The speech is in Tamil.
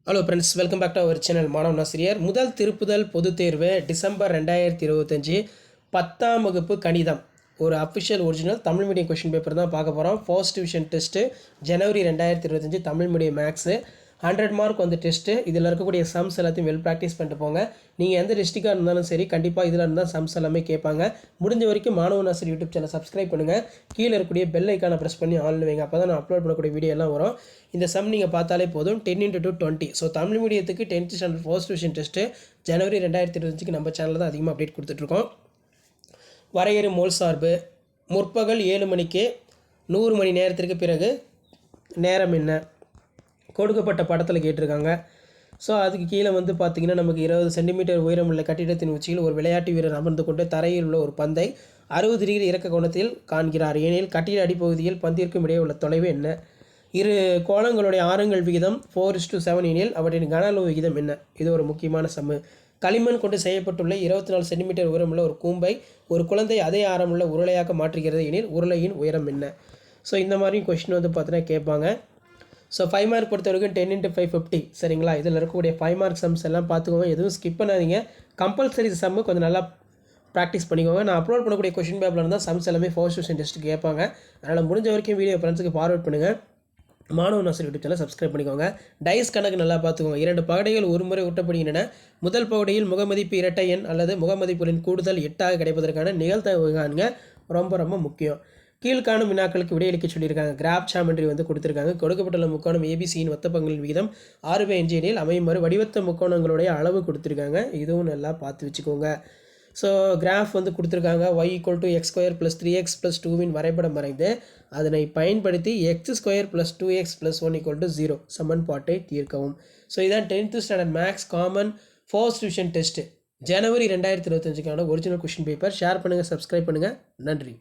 Hello friends, welcome back to our channel மாணவன் ஆசிரியர். முதல் திருப்புதல் பொதுத் தேர்வு டிசம்பர் 2025 10ஆம் வகுப்பு கணிதம் ஒரு official original Tamil medium question paper தான் பார்க்க போகிறோம். ஃபர்ஸ்ட் டிவிஷன் டெஸ்ட்டு ஜனவரி 2025 தமிழ் மீடியம் மேக்ஸு 100 மார்க் வந்து டெஸ்ட்டு. இதில் இருக்கக்கூடிய சம்ஸ் எல்லாத்தையும் வெல் ப்ராக்டிஸ் பண்ணிட்டு போங்க. நீங்கள் எந்த டிஸ்ட்ரிக்டாக இருந்தாலும் சரி, கண்டிப்பாக இதில் இருந்தால் சம்ஸ் எல்லாமே கேட்பாங்க. முடிஞ்ச வரைக்கும் மாணவன் ஆசிரியர் யூடியூப் சேனல் சப்ஸ்கிரைப் பண்ணுங்கள். கீழே இருக்கக்கூடிய பெல் ஐக்கானை ப்ரெஸ் பண்ணி ஆன்ல வைங்க. அப்போ தான் நான் அப்லோட் பண்ணக்கூடிய வீடியோ எல்லாம் வரும். இந்த சம் நீங்கள் பார்த்தாலே போதும். 10 × 20. ஸோ தமிழ் மீடியத்துக்கு 10th standard first division test ஜனவரி 2025 நம்ம சேனலில் தான் அதிகமாக அப்டேட் கொடுத்துட்ருக்கோம். வரையறு மோல் சார்பு முற்பகல் 7 மணிக்கு 100 மணி நேரத்திற்கு பிறகு நேரம் என்ன கொடுக்கப்பட்ட படத்தில் கேட்டிருக்காங்க. ஸோ அதுக்கு கீழே வந்து பார்த்திங்கன்னா நமக்கு 20 சென்டிமீட்டர் உயரம் உள்ள கட்டிடத்தின் உச்சியில் ஒரு விளையாட்டு வீரர் அமர்ந்து கொண்டு தரையில் உள்ள ஒரு பந்தை 60 டிகிரி இறக்க கோணத்தில் காண்கிறார். ஏனெனில் கட்டிட அடிப்பகுதியில் பந்திற்கும் இடையே உள்ள தொலைவு என்ன? இரு கோணங்களுடைய ஆரங்கள் விகிதம் 4:7 எனில் அவற்றின் கன அளவு விகிதம் என்ன? இது ஒரு முக்கியமான சம்மு. களிமண் கொண்டு செய்யப்பட்டுள்ள 24 சென்டிமீட்டர் உயரமுள்ள ஒரு கூம்பை ஒரு குழந்தை அதே ஆரமுள்ள உருளையாக மாற்றுகிறது எனில் உருளையின் உயரம் என்ன? ஸோ இந்த மாதிரி கொஸ்டின் வந்து பார்த்தீங்கன்னா கேட்பாங்க. ஸோ 5 மார்க் பொறுத்த வரைக்கும் 10 × 5 50 சரிங்களா. இதில் இருக்கக்கூடிய 5 மார்க் சம்ஸ் எல்லாம் பார்த்துக்கோங்க. எதுவும் ஸ்கிப் பண்ணாதீங்க. கம்பல்சரி சம்மு கொஞ்சம் நல்லா ப்ராக்டிஸ் பண்ணிக்கோங்க. நான் அப்லோட் பண்ணக்கூடிய கொஷின் பேப்பரில் இருந்தால் சம்ஸ் எல்லாமே ஃபர்ஸ்ட் டிவிஷன் டெஸ்ட்டு கேட்பாங்க. அதனால் முடிஞ்ச வரைக்கும் வீடியோ ஃப்ரெண்ட்ஸுக்கு ஃபார்வர்ட் பண்ணுங்கள். மாணவன் ஆசிரியர் யூடியூப் சேனல் சப்ஸ்கிரைப் பண்ணிக்கோங்க. டைஸ் கணக்கு நல்லா பார்த்துக்கோங்க. 2 பகடைகள் ஒரு முறை ஊட்டப்படுகின்றன. முதல் பகுதியில் முகமதிப்பு இரட்டை எண் அல்லது முகமதிப்புகளின் கூடுதல் 8ஆக கிடைப்பதற்கான நிகழ்தகவு காண்க. ரொம்ப முக்கியம். கீழ்காணும் வினாக்களுக்கு விடையளிக்க சொல்லியிருக்காங்க. கிராஃப் ஜாமெட்ரி வந்து கொடுத்துருக்காங்க. கொடுக்கப்பட்டுள்ள முக்கோணம் ஏபிசியின் ஒத்த பங்குகளின் விகிதம் 6/5 எனில் அமையுமாறு வடிவத்த முக்கோணங்களுடைய அளவு கொடுத்துருக்காங்க. இதுவும் நல்லா பார்த்து வச்சுக்கோங்க. ஸோ கிராஃப் வந்து கொடுத்துருக்காங்க. y = x² + 3x + 2 வரைபடம் வரைந்து அதனை பயன்படுத்தி x² + 2x + 1 = 0 சமன்பாட்டை தீர்க்கவும். ஸோ இதான் 10th standard maths common first division test ஜனவரி 2025க்கான ஒரிஜினல் கொஷின் பேப்பர். ஷேர் பண்ணுங்கள், சப்ஸ்கிரைப் பண்ணுங்கள். நன்றி.